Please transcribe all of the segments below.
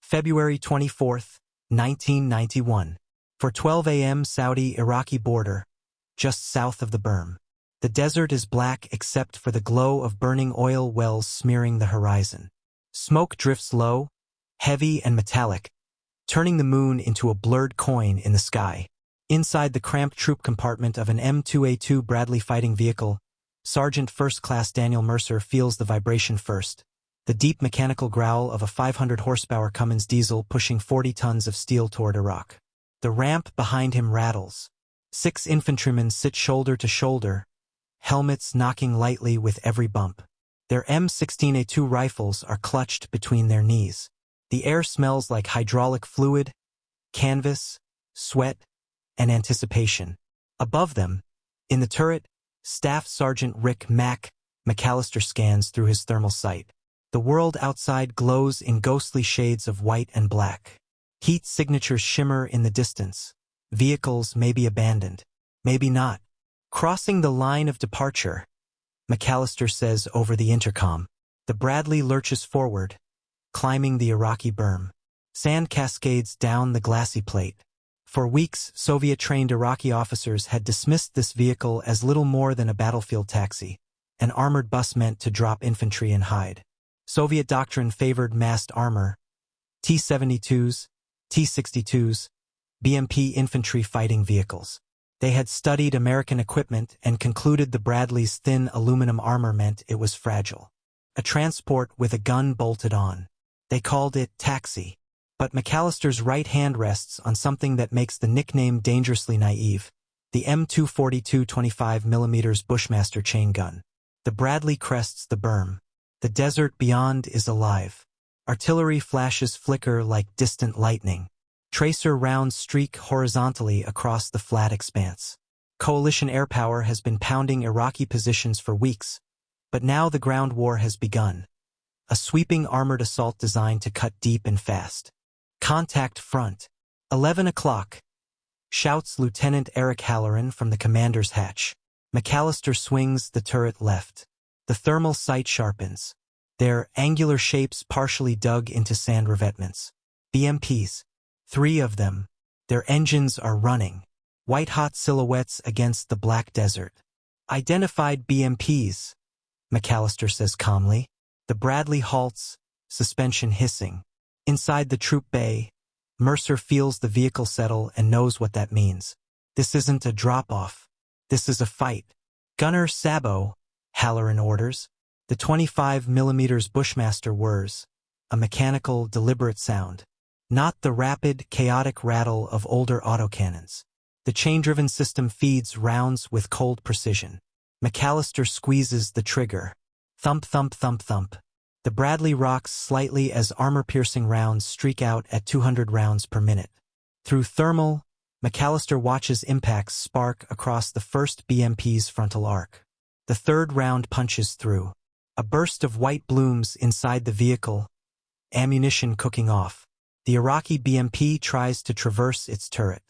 February 24, 1991. For 12 a.m. Saudi-Iraqi border, just south of the berm. The desert is black except for the glow of burning oil wells smearing the horizon. Smoke drifts low, heavy and metallic, turning the moon into a blurred coin in the sky. Inside the cramped troop compartment of an M2A2 Bradley fighting vehicle, Sergeant First Class Daniel Mercer feels the vibration first. The deep mechanical growl of a 500-horsepower Cummins diesel pushing 40 tons of steel toward Iraq. The ramp behind him rattles. 6 infantrymen sit shoulder to shoulder, helmets knocking lightly with every bump. Their M16A2 rifles are clutched between their knees. The air smells like hydraulic fluid, canvas, sweat, and anticipation. Above them, in the turret, Staff Sergeant Rick McAllister scans through his thermal sight. The world outside glows in ghostly shades of white and black. Heat signatures shimmer in the distance. Vehicles may be abandoned, maybe not. Crossing the line of departure, McAllister says over the intercom. The Bradley lurches forward, climbing the Iraqi berm. Sand cascades down the glassy plate. For weeks, Soviet-trained Iraqi officers had dismissed this vehicle as little more than a battlefield taxi, an armored bus meant to drop infantry and hide. Soviet doctrine favored massed armor, T-72s, T-62s, BMP infantry fighting vehicles. They had studied American equipment and concluded the Bradley's thin aluminum armor meant it was fragile. A transport with a gun bolted on. They called it taxi. But McAllister's right hand rests on something that makes the nickname dangerously naive, the M242 25mm Bushmaster chain gun. The Bradley crests the berm. The desert beyond is alive. Artillery flashes flicker like distant lightning. Tracer rounds streak horizontally across the flat expanse. Coalition air power has been pounding Iraqi positions for weeks, but now the ground war has begun. A sweeping armored assault designed to cut deep and fast. Contact front. 11 o'clock. Shouts Lieutenant Eric Halloran from the commander's hatch. McAllister swings the turret left. The thermal sight sharpens. Their angular shapes partially dug into sand revetments. BMPs. 3 of them. Their engines are running. White-hot silhouettes against the black desert. Identified BMPs, McAllister says calmly. The Bradley halts, suspension hissing. Inside the troop bay, Mercer feels the vehicle settle and knows what that means. This isn't a drop-off. This is a fight. Gunner Sabo, Halloran orders. The 25mm Bushmaster whirs, a mechanical, deliberate sound. Not the rapid, chaotic rattle of older autocannons. The chain-driven system feeds rounds with cold precision. McAllister squeezes the trigger. Thump, thump, thump, thump. The Bradley rocks slightly as armor-piercing rounds streak out at 200 rounds per minute. Through thermal, McAllister watches impacts spark across the first BMP's frontal arc. The third round punches through. A burst of white blooms inside the vehicle, ammunition cooking off. The Iraqi BMP tries to traverse its turret.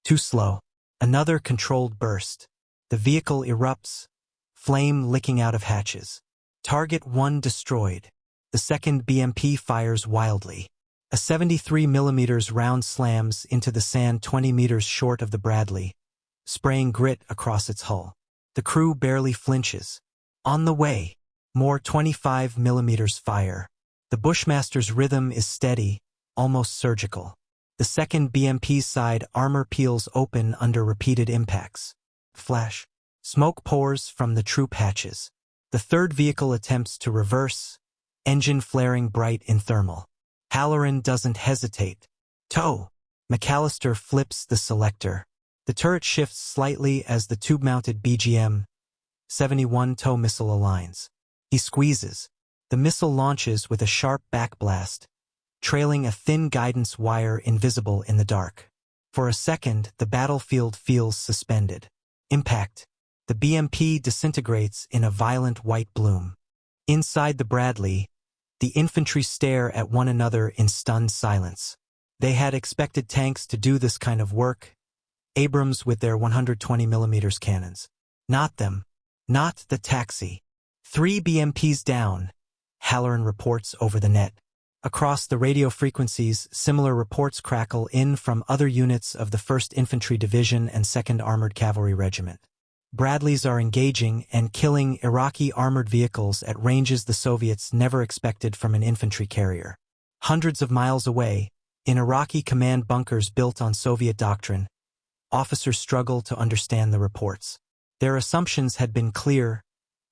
Too slow. Another controlled burst. The vehicle erupts, flame licking out of hatches. Target 1 destroyed. The second BMP fires wildly. A 73mm round slams into the sand 20 meters short of the Bradley, spraying grit across its hull. The crew barely flinches. On the way, more 25mm fire. The Bushmaster's rhythm is steady, almost surgical. The second BMP's side armor peels open under repeated impacts. Flash. Smoke pours from the troop hatches. The third vehicle attempts to reverse, engine flaring bright in thermal. Halloran doesn't hesitate. Tow. McAllister flips the selector. The turret shifts slightly as the tube-mounted BGM-71 tow missile aligns. He squeezes. The missile launches with a sharp backblast, trailing a thin guidance wire invisible in the dark. For a second, the battlefield feels suspended. Impact. The BMP disintegrates in a violent white bloom. Inside the Bradley, the infantry stare at one another in stunned silence. They had expected tanks to do this kind of work, Abrams with their 120mm cannons. Not them. Not the taxi. 3 BMPs down, Halloran reports over the net. Across the radio frequencies, similar reports crackle in from other units of the 1st Infantry Division and 2nd Armored Cavalry Regiment. Bradleys are engaging and killing Iraqi armored vehicles at ranges the Soviets never expected from an infantry carrier. Hundreds of miles away, in Iraqi command bunkers built on Soviet doctrine, officers struggle to understand the reports. Their assumptions had been clear: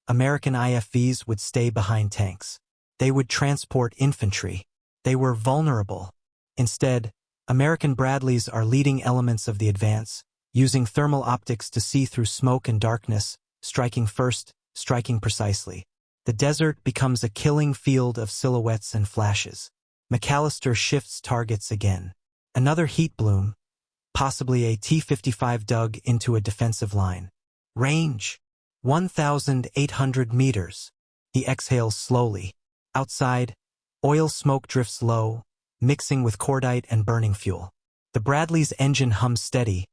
American IFVs would stay behind tanks. They would transport infantry. They were vulnerable. Instead, American Bradleys are leading elements of the advance, using thermal optics to see through smoke and darkness, striking first, striking precisely. The desert becomes a killing field of silhouettes and flashes. McAllister shifts targets again. Another heat bloom, possibly a T-55 dug into a defensive line. Range: 1,800 meters. He exhales slowly. Outside, oil smoke drifts low, mixing with cordite and burning fuel. The Bradley's engine hums steady,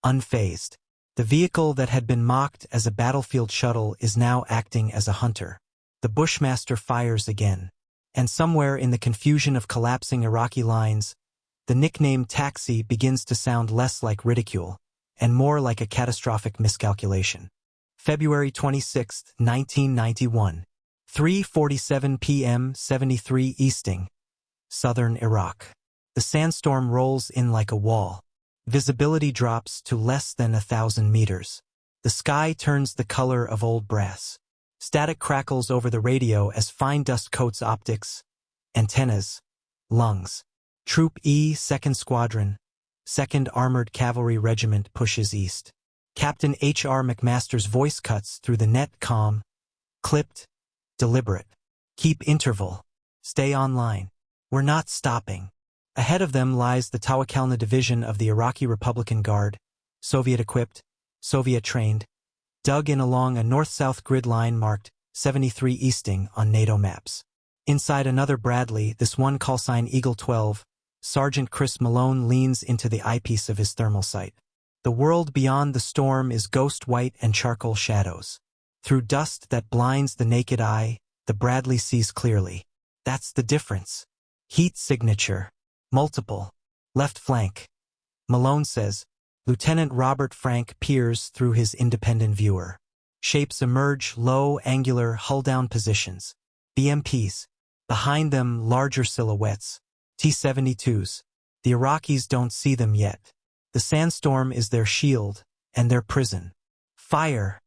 unfazed. The vehicle that had been mocked as a battlefield shuttle is now acting as a hunter. The Bushmaster fires again. And somewhere in the confusion of collapsing Iraqi lines, the nickname taxi begins to sound less like ridicule and more like a catastrophic miscalculation. February 26, 1991. 3:47 p.m. 73 Easting, southern Iraq. The sandstorm rolls in like a wall. Visibility drops to less than 1,000 meters. The sky turns the color of old brass. Static crackles over the radio as fine dust coats optics, antennas, lungs. Troop E, 2nd Squadron, 2nd Armored Cavalry Regiment pushes east. Captain H.R. McMaster's voice cuts through the net, calm, clipped, deliberate. Keep interval. Stay online. We're not stopping. Ahead of them lies the Tawakalna Division of the Iraqi Republican Guard, Soviet-equipped, Soviet-trained, dug in along a north-south grid line marked 73 Easting on NATO maps. Inside another Bradley, this one callsign Eagle 12, Sergeant Chris Malone leans into the eyepiece of his thermal sight. The world beyond the storm is ghost white and charcoal shadows. Through dust that blinds the naked eye, the Bradley sees clearly. That's the difference. Heat signature. Multiple. Left flank. Malone says. Lieutenant Robert Frank peers through his independent viewer. Shapes emerge, low, angular, hull-down positions. BMPs. Behind them, larger silhouettes. T-72s. The Iraqis don't see them yet. The sandstorm is their shield and their prison. Fire,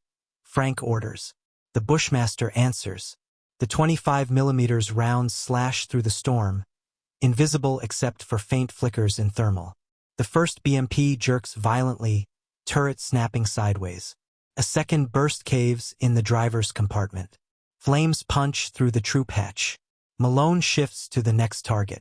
Frank orders. The Bushmaster answers. The 25mm rounds slash through the storm, invisible except for faint flickers in thermal. The first BMP jerks violently, turret snapping sideways. A second burst caves in the driver's compartment. Flames punch through the troop hatch. Malone shifts to the next target.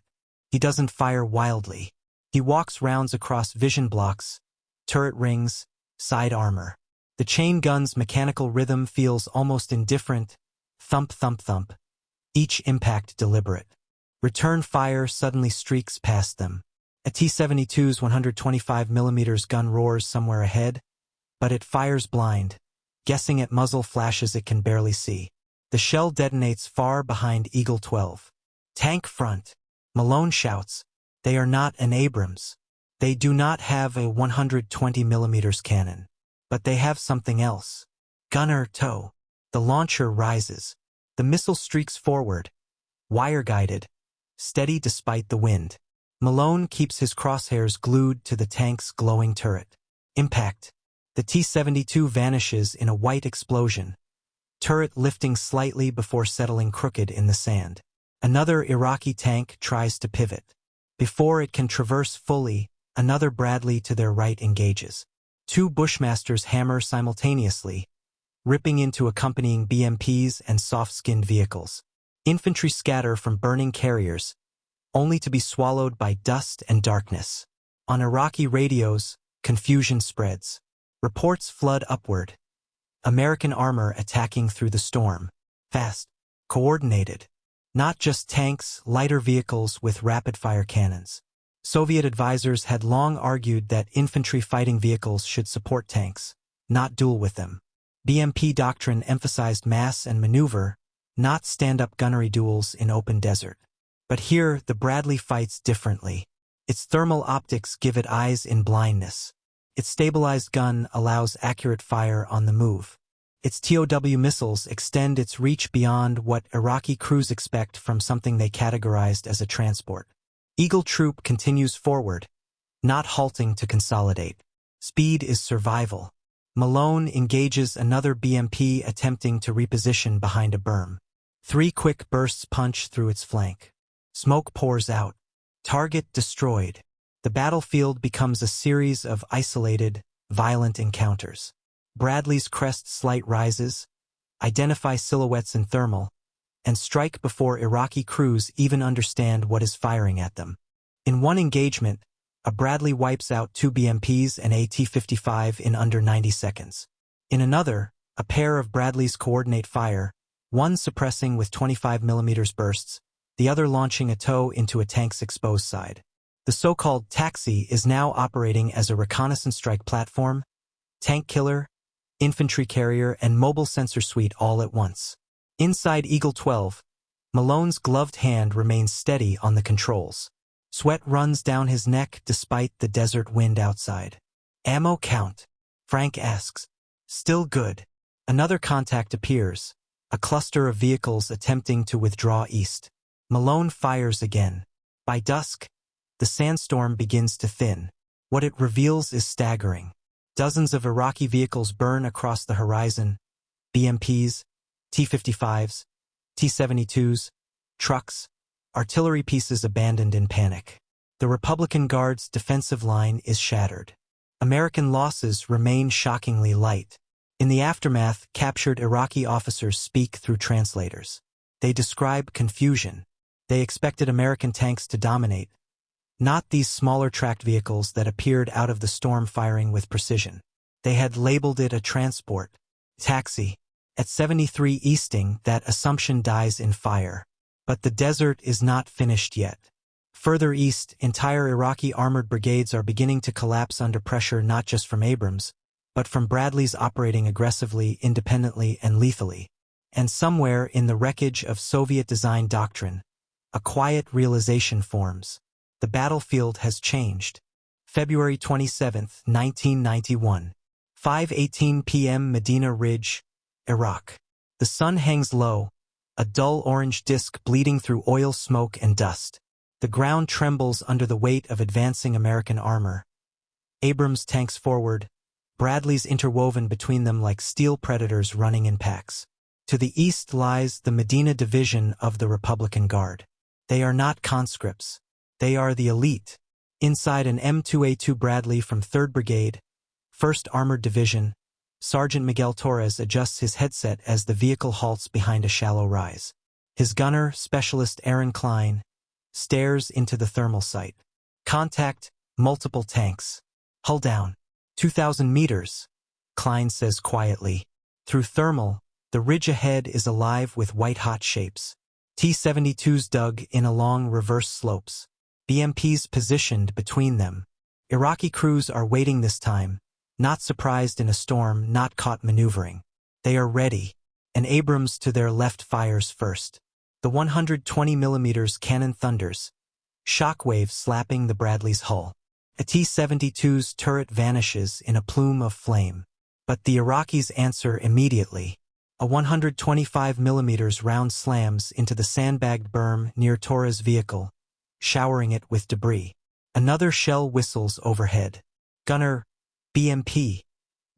He doesn't fire wildly. He walks rounds across vision blocks, turret rings, side armor. The chain gun's mechanical rhythm feels almost indifferent. Thump, thump, thump. Each impact deliberate. Return fire suddenly streaks past them. A T-72's 125mm gun roars somewhere ahead, but it fires blind, guessing at muzzle flashes it can barely see. The shell detonates far behind Eagle 12. Tank front. Malone shouts. They are not an Abrams. They do not have a 120mm cannon. But they have something else. Gunner tow. The launcher rises. The missile streaks forward. Wire-guided. Steady despite the wind. Malone keeps his crosshairs glued to the tank's glowing turret. Impact. The T-72 vanishes in a white explosion. Turret lifting slightly before settling crooked in the sand. Another Iraqi tank tries to pivot. Before it can traverse fully, another Bradley to their right engages. Two Bushmasters hammer simultaneously, ripping into accompanying BMPs and soft-skinned vehicles. Infantry scatter from burning carriers, only to be swallowed by dust and darkness. On Iraqi radios, confusion spreads. Reports flood upward. American armor attacking through the storm. Fast. Coordinated. Not just tanks, lighter vehicles with rapid-fire cannons. Soviet advisors had long argued that infantry fighting vehicles should support tanks, not duel with them. BMP doctrine emphasized mass and maneuver, not stand-up gunnery duels in open desert. But here, the Bradley fights differently. Its thermal optics give it eyes in blindness. Its stabilized gun allows accurate fire on the move. Its TOW missiles extend its reach beyond what Iraqi crews expect from something they categorized as a transport. Eagle Troop continues forward, not halting to consolidate. Speed is survival. Malone engages another BMP attempting to reposition behind a berm. 3 quick bursts punch through its flank. Smoke pours out. Target destroyed. The battlefield becomes a series of isolated, violent encounters. Bradley's crest slight rises, identify silhouettes in thermal, and strike before Iraqi crews even understand what is firing at them. In one engagement, a Bradley wipes out 2 BMPs and a T-55 in under 90 seconds. In another, a pair of Bradleys coordinate fire, one suppressing with 25mm bursts, the other launching a TOW into a tank's exposed side. The so-called taxi is now operating as a reconnaissance strike platform, tank killer, infantry carrier, and mobile sensor suite all at once. Inside Eagle 12, Malone's gloved hand remains steady on the controls. Sweat runs down his neck despite the desert wind outside. Ammo count? Frank asks. Still good. Another contact appears, a cluster of vehicles attempting to withdraw east. Malone fires again. By dusk, the sandstorm begins to thin. What it reveals is staggering. Dozens of Iraqi vehicles burn across the horizon. BMPs, T-55s, T-72s, trucks, artillery pieces abandoned in panic. The Republican Guard's defensive line is shattered. American losses remain shockingly light. In the aftermath, captured Iraqi officers speak through translators. They describe confusion. They expected American tanks to dominate, not these smaller tracked vehicles that appeared out of the storm firing with precision. They had labeled it a transport. Taxi. At 73 Easting, that assumption dies in fire. But the desert is not finished yet. Further east, entire Iraqi armored brigades are beginning to collapse under pressure not just from Abrams, but from Bradleys operating aggressively, independently, and lethally. And somewhere in the wreckage of Soviet-designed Doctrine, a quiet realization forms. The battlefield has changed. February 27, 1991. 5:18 p.m. Medina Ridge, Iraq. The sun hangs low, a dull orange disk bleeding through oil smoke and dust. The ground trembles under the weight of advancing American armor. Abrams tanks forward, Bradleys interwoven between them like steel predators running in packs. To the east lies the Medina Division of the Republican Guard. They are not conscripts. They are the elite. Inside an M2A2 Bradley from 3rd Brigade, 1st Armored Division, Sergeant Miguel Torres adjusts his headset as the vehicle halts behind a shallow rise. His gunner, Specialist Aaron Klein, stares into the thermal sight. Contact, multiple tanks. Hull down. 2,000 meters, Klein says quietly. Through thermal, the ridge ahead is alive with white-hot shapes. T-72s dug in along reverse slopes. BMPs positioned between them. Iraqi crews are waiting this time, not surprised in a storm, not caught maneuvering. They are ready, and Abrams to their left fires first. The 120mm cannon thunders, shockwaves slapping the Bradley's hull. A T-72's turret vanishes in a plume of flame. But the Iraqis answer immediately. A 125mm round slams into the sandbagged berm near Torres' vehicle, showering it with debris. Another shell whistles overhead. Gunner, BMP,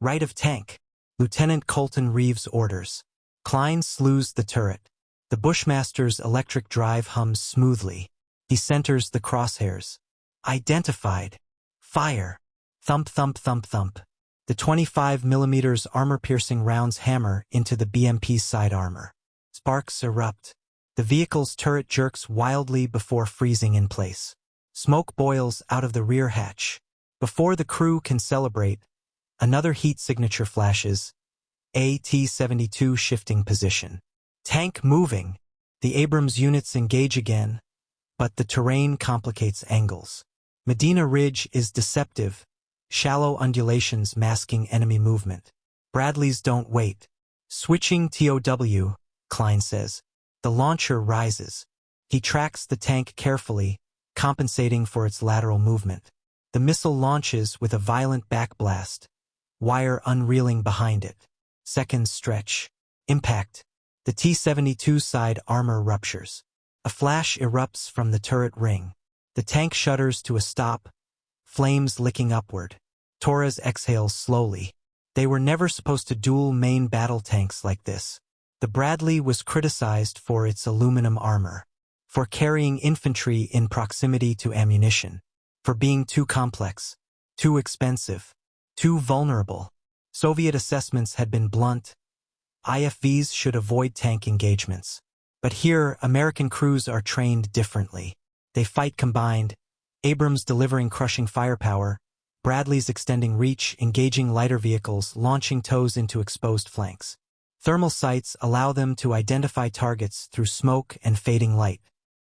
right of tank. Lieutenant Colton Reeves orders. Klein slews the turret. The Bushmaster's electric drive hums smoothly. He centers the crosshairs. Identified. Fire. Thump, thump, thump, thump. The 25mm armor-piercing rounds hammer into the BMP's side armor. Sparks erupt. The vehicle's turret jerks wildly before freezing in place. Smoke boils out of the rear hatch. Before the crew can celebrate, another heat signature flashes. T-72 shifting position. Tank moving. The Abrams units engage again, but the terrain complicates angles. Medina Ridge is deceptive, shallow undulations masking enemy movement. Bradleys don't wait. Switching TOW, Klein says. The launcher rises. He tracks the tank carefully, compensating for its lateral movement. The missile launches with a violent backblast, wire unreeling behind it. Seconds stretch. Impact. The T-72 side armor ruptures. A flash erupts from the turret ring. The tank shudders to a stop, flames licking upward. Torres exhales slowly. They were never supposed to dual main battle tanks like this. The Bradley was criticized for its aluminum armor, for carrying infantry in proximity to ammunition, for being too complex, too expensive, too vulnerable. Soviet assessments had been blunt. IFVs should avoid tank engagements. But here, American crews are trained differently. They fight combined, Abrams delivering crushing firepower, Bradleys extending reach, engaging lighter vehicles, launching tows into exposed flanks. Thermal sights allow them to identify targets through smoke and fading light.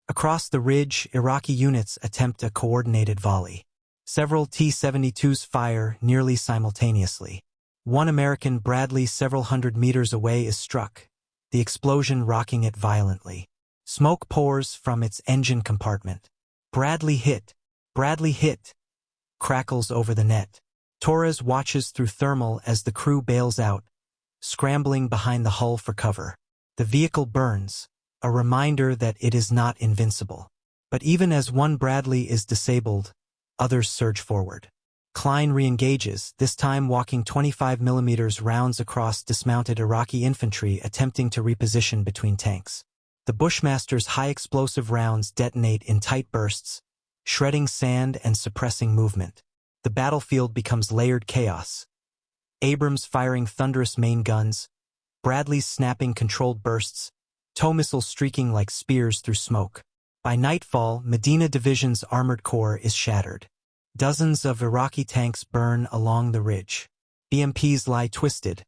Across the ridge, Iraqi units attempt a coordinated volley. Several T-72s fire nearly simultaneously. One American Bradley several hundred meters away is struck, the explosion rocking it violently. Smoke pours from its engine compartment. Bradley hit. Bradley hit. Crackles over the net. Torres watches through thermal as the crew bails out, scrambling behind the hull for cover. The vehicle burns, a reminder that it is not invincible. But even as one Bradley is disabled, others surge forward. Klein re-engages, this time walking 25mm rounds across dismounted Iraqi infantry attempting to reposition between tanks. The Bushmaster's high-explosive rounds detonate in tight bursts, shredding sand and suppressing movement. The battlefield becomes layered chaos. Abrams firing thunderous main guns, Bradleys snapping controlled bursts, tow missiles streaking like spears through smoke. By nightfall, Medina Division's armored core is shattered. Dozens of Iraqi tanks burn along the ridge. BMPs lie twisted,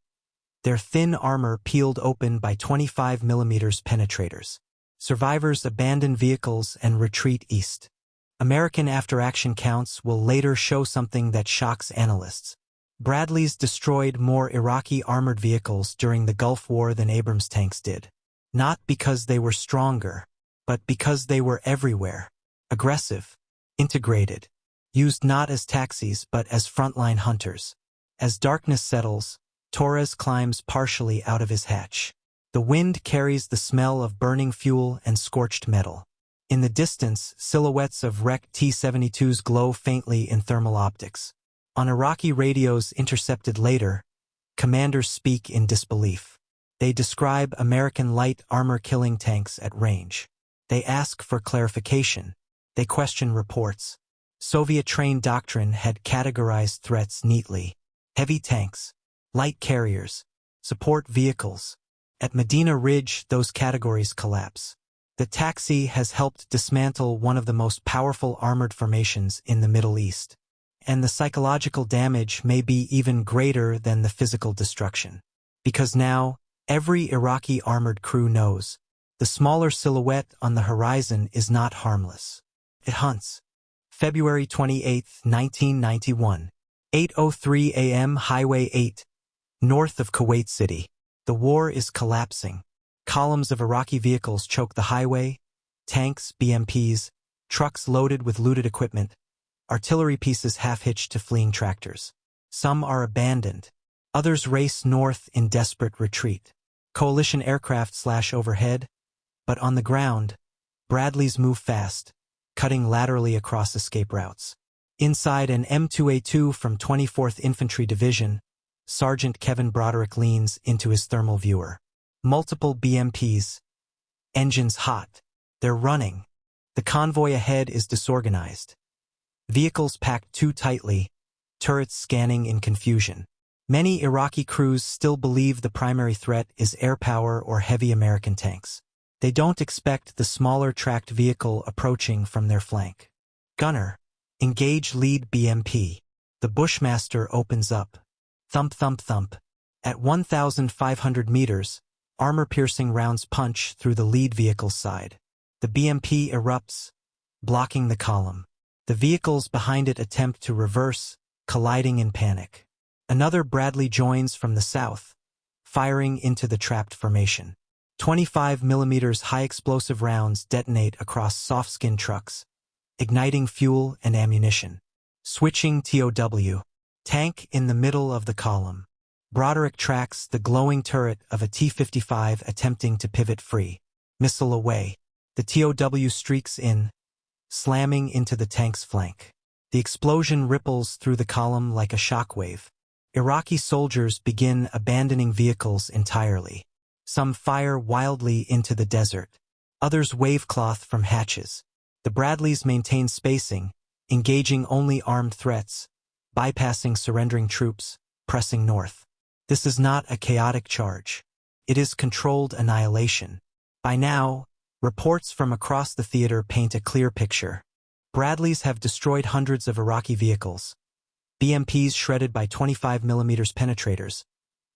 their thin armor peeled open by 25mm penetrators. Survivors abandon vehicles and retreat east. American after-action counts will later show something that shocks analysts. Bradleys destroyed more Iraqi armored vehicles during the Gulf War than Abrams tanks did. Not because they were stronger, but because they were everywhere. Aggressive, integrated, used not as taxis but as frontline hunters. As darkness settles, Torres climbs partially out of his hatch. The wind carries the smell of burning fuel and scorched metal. In the distance, silhouettes of wrecked T-72s glow faintly in thermal optics. On Iraqi radios intercepted later, commanders speak in disbelief. They describe American light armor-killing tanks at range. They ask for clarification. They question reports. Soviet-trained Doctrine had categorized threats neatly. Heavy tanks, light carriers, support vehicles. At Medina Ridge, those categories collapse. The taxi has helped dismantle one of the most powerful armored formations in the Middle East. And the psychological damage may be even greater than the physical destruction. Because now, every Iraqi armored crew knows, the smaller silhouette on the horizon is not harmless. It hunts. February 28, 1991. 8:03 a.m. Highway 8, north of Kuwait City. The war is collapsing. Columns of Iraqi vehicles choke the highway, tanks, BMPs, trucks loaded with looted equipment, artillery pieces half-hitched to fleeing tractors. Some are abandoned. Others race north in desperate retreat. Coalition aircraft slash overhead, but on the ground, Bradleys move fast, cutting laterally across escape routes. Inside an M2A2 from 24th Infantry Division, Sergeant Kevin Broderick leans into his thermal viewer. Multiple BMPs. Engines hot. They're running. The convoy ahead is disorganized. Vehicles packed too tightly, turrets scanning in confusion. Many Iraqi crews still believe the primary threat is air power or heavy American tanks. They don't expect the smaller tracked vehicle approaching from their flank. Gunner, engage lead BMP. The Bushmaster opens up. Thump, thump, thump. At 1,500 meters, armor-piercing rounds punch through the lead vehicle's side. The BMP erupts, blocking the column. The vehicles behind it attempt to reverse, colliding in panic. Another Bradley joins from the south, firing into the trapped formation. 25mm high-explosive rounds detonate across soft-skin trucks, igniting fuel and ammunition. Switching TOW. Tank in the middle of the column. Broderick tracks the glowing turret of a T-55 attempting to pivot free. Missile away. The TOW streaks in, slamming into the tank's flank. The explosion ripples through the column like a shockwave. Iraqi soldiers begin abandoning vehicles entirely. Some fire wildly into the desert. Others wave cloth from hatches. The Bradleys maintain spacing, engaging only armed threats, bypassing surrendering troops, pressing north. This is not a chaotic charge. It is controlled annihilation. By now, reports from across the theater paint a clear picture. Bradleys have destroyed hundreds of Iraqi vehicles. BMPs shredded by 25mm penetrators.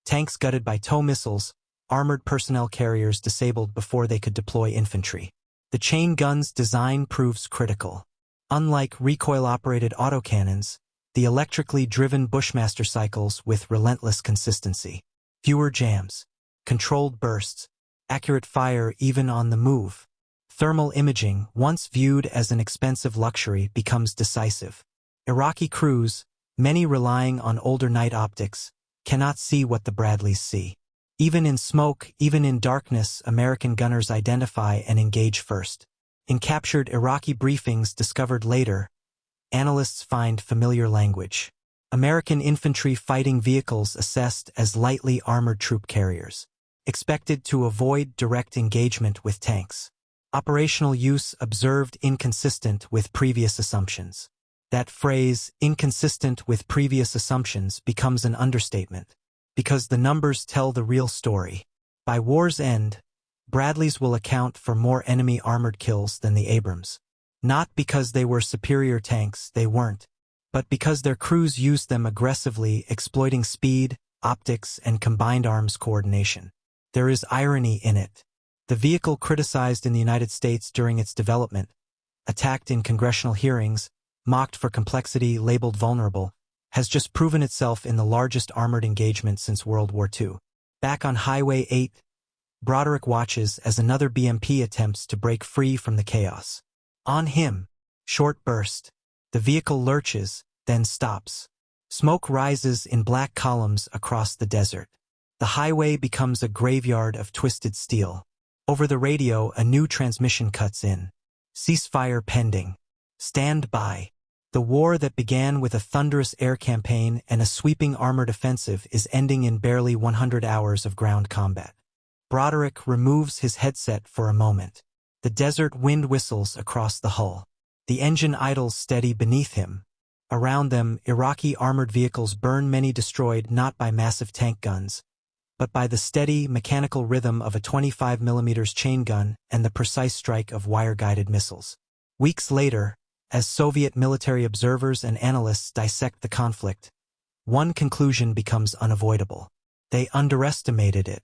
Tanks gutted by TOW missiles. Armored personnel carriers disabled before they could deploy infantry. The chain gun's design proves critical. Unlike recoil-operated autocannons, the electrically driven Bushmaster cycles with relentless consistency. Fewer jams. Controlled bursts. Accurate fire even on the move. Thermal imaging, once viewed as an expensive luxury, becomes decisive. Iraqi crews, many relying on older night optics, cannot see what the Bradleys see. Even in smoke, even in darkness, American gunners identify and engage first. In captured Iraqi briefings discovered later, analysts find familiar language. American infantry fighting vehicles assessed as lightly armored troop carriers. Expected to avoid direct engagement with tanks. Operational use observed inconsistent with previous assumptions. That phrase, inconsistent with previous assumptions, becomes an understatement. Because the numbers tell the real story. By war's end, Bradleys will account for more enemy armored kills than the Abrams. Not because they were superior tanks, they weren't, but because their crews used them aggressively, exploiting speed, optics, and combined arms coordination. There is irony in it. The vehicle criticized in the United States during its development, attacked in congressional hearings, mocked for complexity, labeled vulnerable, has just proven itself in the largest armored engagement since World War II. Back on Highway 8, Broderick watches as another BMP attempts to break free from the chaos. On him, short burst. The vehicle lurches, then stops. Smoke rises in black columns across the desert. The highway becomes a graveyard of twisted steel. Over the radio, a new transmission cuts in. Ceasefire pending. Stand by. The war that began with a thunderous air campaign and a sweeping armored offensive is ending in barely 100 hours of ground combat. Broderick removes his headset for a moment. The desert wind whistles across the hull. The engine idles steady beneath him. Around them, Iraqi armored vehicles burn, many destroyed not by massive tank guns, but by the steady, mechanical rhythm of a 25mm chain gun and the precise strike of wire-guided missiles. Weeks later, as Soviet military observers and analysts dissect the conflict, one conclusion becomes unavoidable. They underestimated it.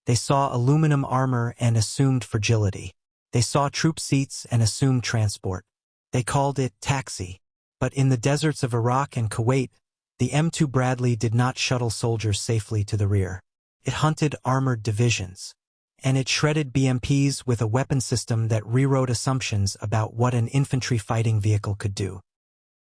They saw aluminum armor and assumed fragility. They saw troop seats and assumed transport. They called it taxi. But in the deserts of Iraq and Kuwait, the M2 Bradley did not shuttle soldiers safely to the rear. It hunted armored divisions. And it shredded BMPs with a weapon system that rewrote assumptions about what an infantry fighting vehicle could do.